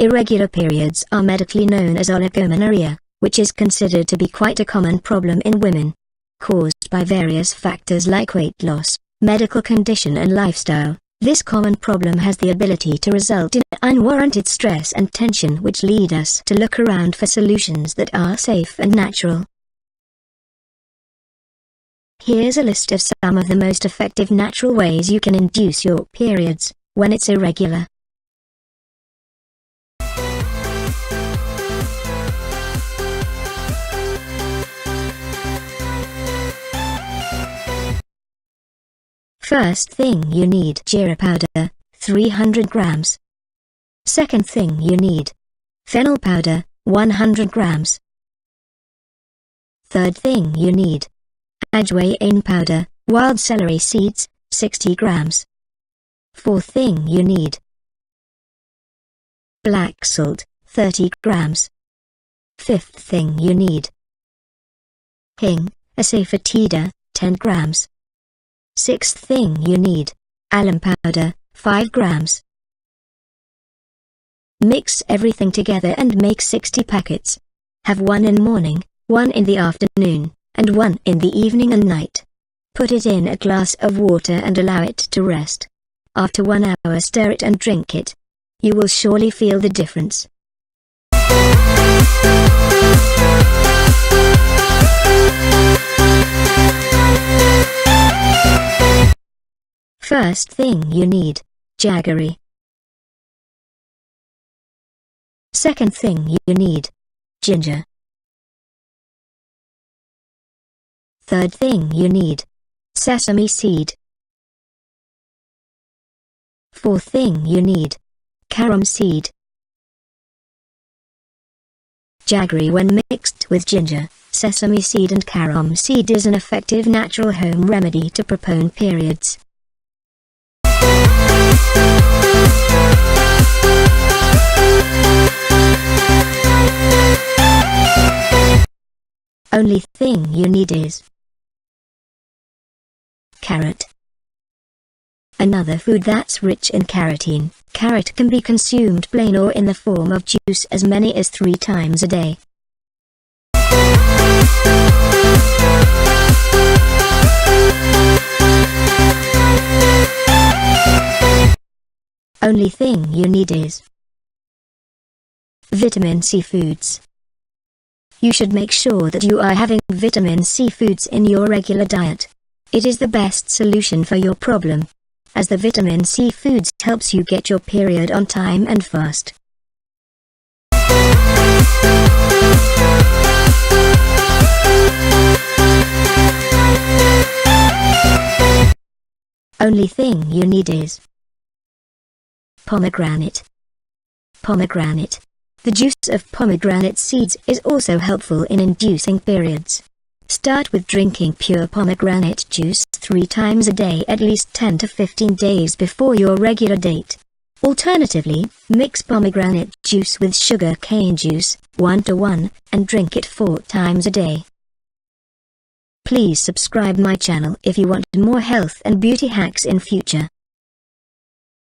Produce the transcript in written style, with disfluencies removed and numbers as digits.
Irregular periods are medically known as oligomenorrhea, which is considered to be quite a common problem in women. Caused by various factors like weight loss, medical condition and lifestyle, this common problem has the ability to result in unwarranted stress and tension, which lead us to look around for solutions that are safe and natural. Here's a list of some of the most effective natural ways you can induce your periods when it's irregular. First thing you need jeera powder, 300 grams. Second thing you need fennel powder, 100 grams. Third thing you need ajwain powder, wild celery seeds, 60 grams. Fourth thing you need black salt, 30 grams. Fifth thing you need hing, asafoetida, 10 grams. Sixth thing you need alum powder, 5 grams. Mix everything together and make 60 packets. Have one in morning, one in the afternoon, and one in the evening and night. Put it in a glass of water and allow it to rest. After 1 hour stir it and drink it. You will surely feel the difference. First thing you need jaggery. Second thing you need ginger. Third thing you need sesame seed. Fourth thing you need carom seed. Jaggery, when mixed with ginger, sesame seed and carom seed, is an effective natural home remedy to postpone periods. Only thing you need is carrot. Another food that's rich in carotene. Carrot can be consumed plain or in the form of juice as many as 3 times a day. Only thing you need is vitamin C foods. You should make sure that you are having vitamin C foods in your regular diet. It is the best solution for your problem, as the vitamin C foods helps you get your period on time and fast. Only thing you need is pomegranate. Pomegranate. The juice of pomegranate seeds is also helpful in inducing periods. Start with drinking pure pomegranate juice 3 times a day at least 10 to 15 days before your regular date. Alternatively, mix pomegranate juice with sugar cane juice, 1:1, and drink it 4 times a day. Please subscribe my channel if you want more health and beauty hacks in future.